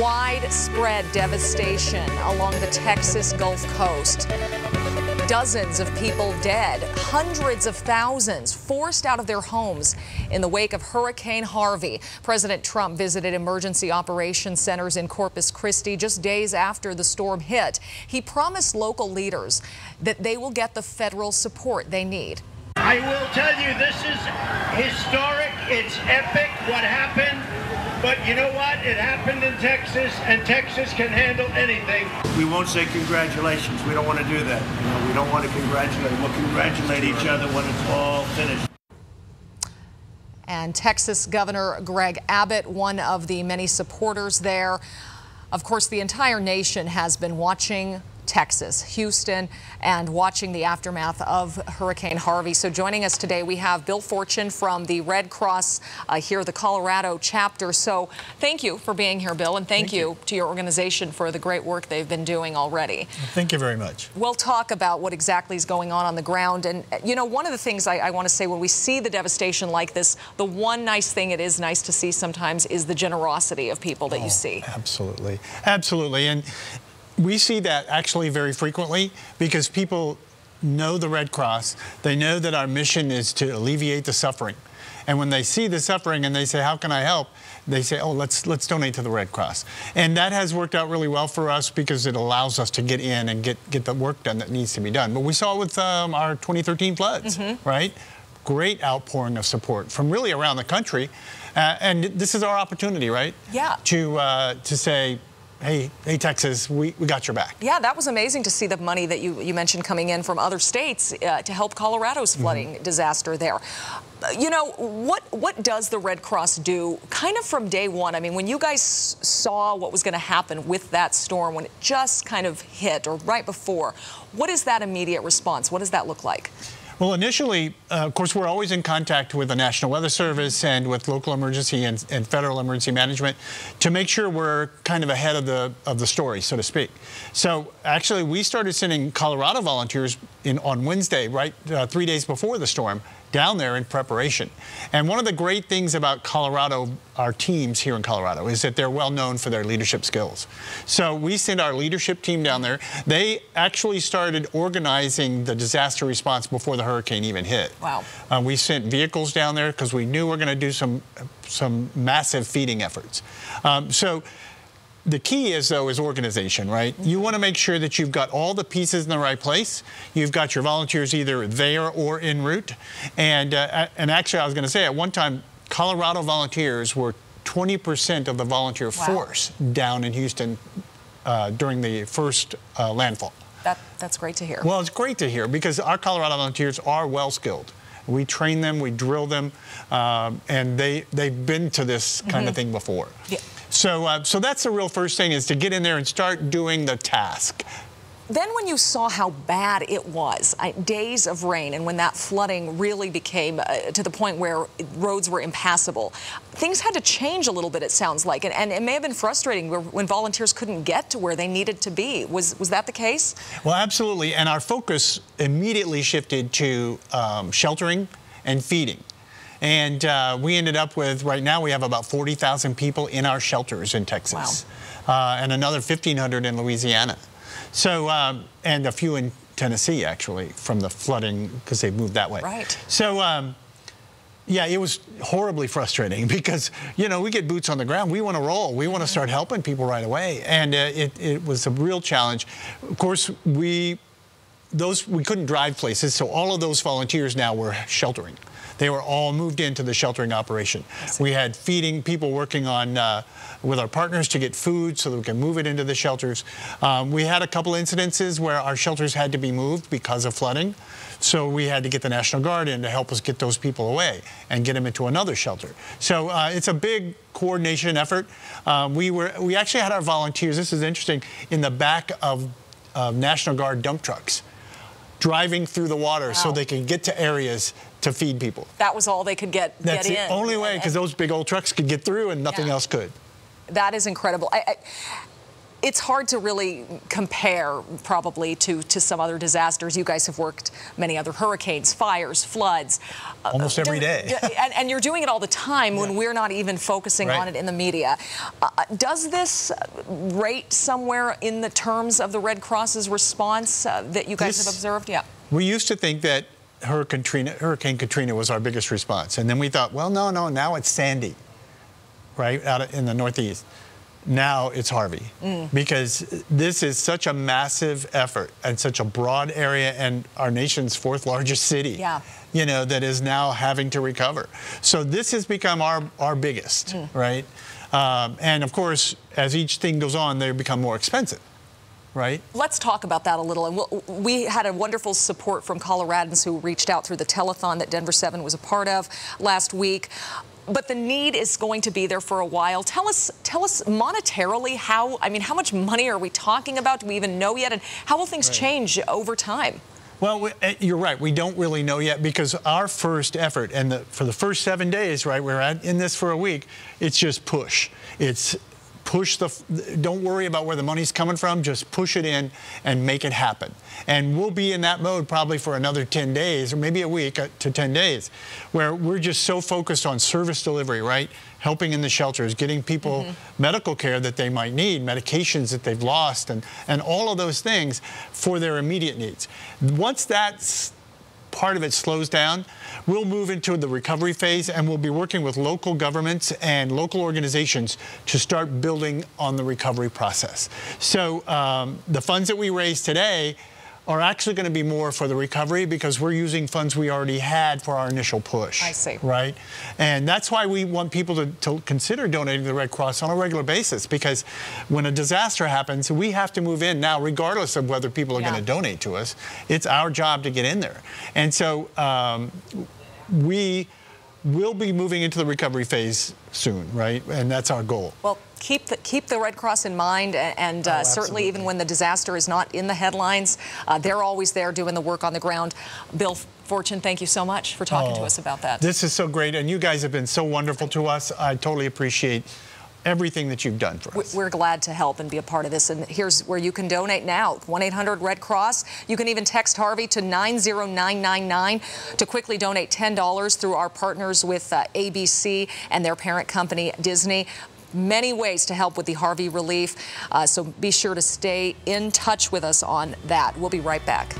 Widespread devastation along the Texas Gulf Coast. Dozens of people dead, hundreds of thousands forced out of their homes in the wake of Hurricane Harvey. President Trump visited emergency operations centers in Corpus Christi just days after the storm hit. He promised local leaders that they will get the federal support they need. I will tell you, this is historic. It's epic what happened. But you know what? It happened in Texas, and Texas can handle anything. We won't say congratulations. We don't want to do that. You know, we don't want to congratulate. We'll congratulate each other when it's all finished. And Texas Governor Greg Abbott, one of the many supporters there. Of course, the entire nation has been watching Texas, Houston, and watching the aftermath of Hurricane Harvey. So joining us today, we have Bill Fortune from the Red Cross here, the Colorado chapter. So thank you for being here, Bill, and thank you to your organization for the great work they've been doing already. Thank you very much. We'll talk about what exactly is going on the ground. And, you know, one of the things I want to say when we see the devastation like this, the one nice thing it is nice to see sometimes is the generosity of people that you see. Absolutely. Absolutely. And we see that actually very frequently because people know the Red Cross. They know that our mission is to alleviate the suffering. And when they see the suffering and they say, how can I help? They say, oh, let's donate to the Red Cross. And that has worked out really well for us because it allows us to get in and get the work done that needs to be done. But we saw with our 2013 floods, right? Great outpouring of support from really around the country. And this is our opportunity, right? Yeah. To say, hey, Texas, we got your back. Yeah, that was amazing to see the money that you mentioned coming in from other states to help Colorado's flooding disaster there. You know, what does the Red Cross do kind of from day one? I mean, when you guys saw what was going to happen with that storm, when it just kind of hit or right before, what is that immediate response? What does that look like? Well, initially, of course, we're always in contact with the National Weather Service and with local emergency and federal emergency management to make sure we're kind of ahead of the story, so to speak. So actually, we started sending Colorado volunteers on Wednesday, right 3 days before the storm, down there in preparation. And one of the great things about Colorado, our teams here in Colorado, is that they're well known for their leadership skills. So we sent our leadership team down there. They actually started organizing the disaster response before the hurricane even hit. Wow. We sent vehicles down there because we knew we were going to do some massive feeding efforts. So the key is, though, is organization, right? You want to make sure that you've got all the pieces in the right place. You've got your volunteers either there or en route. And actually, I was going to say, at one time, Colorado volunteers were 20% of the volunteer force down in Houston during the first landfall. That's great to hear. Well, it's great to hear because our Colorado volunteers are well-skilled. We train them, we drill them, and they've been to this kind of thing before. Yeah. So that's the real first thing, is to get in there and start doing the task. Then when you saw how bad it was, days of rain, and when that flooding really became to the point where roads were impassable, things had to change a little bit, it sounds like. And it may have been frustrating when volunteers couldn't get to where they needed to be. Was that the case? Well, absolutely. And our focus immediately shifted to sheltering and feeding. And we ended up with, right now, we have about 40,000 people in our shelters in Texas. Wow. And another 1,500 in Louisiana. So, and a few in Tennessee, actually, from the flooding, because they moved that way. Right. So, yeah, it was horribly frustrating because, you know, we get boots on the ground. We want to roll. We want to start helping people right away. And it was a real challenge. Of course, we couldn't drive places, so all of those volunteers now were sheltering. They were all moved into the sheltering operation. We had feeding people working on with our partners to get food so that we can move it into the shelters. We had a couple incidences where our shelters had to be moved because of flooding. So we had to get the National Guard in to help us get those people away and get them into another shelter. So it's a big coordination effort. We actually had our volunteers, this is interesting, in the back of National Guard dump trucks, driving through the water so they can get to areas to feed people. That was all they could get in. That's the only way, because those big old trucks could get through and nothing else could. That is incredible. It's hard to really compare probably to some other disasters. You guys have worked many other hurricanes, fires, floods. Almost every day. and you're doing it all the time when we're not even focusing on it in the media. Does this rate somewhere in the terms of the Red Cross's response that you guys have observed? Yeah. We used to think that Hurricane Katrina was our biggest response. And then we thought, well, no, now it's Sandy, right, out in the Northeast. Now it's Harvey, because this is such a massive effort and such a broad area, and our nation's 4th largest city, you know, that is now having to recover. So this has become our biggest, right? And of course, as each thing goes on, they become more expensive. Right. Let's talk about that a little. And we had a wonderful support from Coloradans who reached out through the telethon that Denver 7 was a part of last week. But the need is going to be there for a while. Tell us monetarily how much money are we talking about? Do we even know yet? And how will things change over time? Well, you're right. We don't really know yet, because our first effort, and for the first 7 days, right, we're in this for a week, it's just push. It's push don't worry about where the money's coming from, just push it in and make it happen. And we'll be in that mode probably for another 10 days, or maybe a week to 10 days, where we're just so focused on service delivery, right? Helping in the shelters, getting people medical care that they might need, medications that they've lost, and all of those things for their immediate needs. Once that's part of it slows down, we'll move into the recovery phase, and we'll be working with local governments and local organizations to start building on the recovery process. So the funds that we raise today are actually going to be more for the recovery, because we're using funds we already had for our initial push. I see. Right? And that's why we want people to consider donating to the Red Cross on a regular basis, because when a disaster happens, we have to move in now, regardless of whether people are going to donate to us. It's our job to get in there. And so we will be moving into the recovery phase soon, right? And that's our goal. Well, keep the Red Cross in mind, and certainly even when the disaster is not in the headlines, they're always there doing the work on the ground. Bill Fortune, thank you so much for talking to us about that. This is so great, and you guys have been so wonderful to us. I totally appreciate everything that you've done for us. We're glad to help and be a part of this, and here's where you can donate now. 1-800-RED-CROSS. You can even text Harvey to 90999 to quickly donate $10 through our partners with ABC and their parent company, Disney. Many ways to help with the Harvey relief, so be sure to stay in touch with us on that. We'll be right back.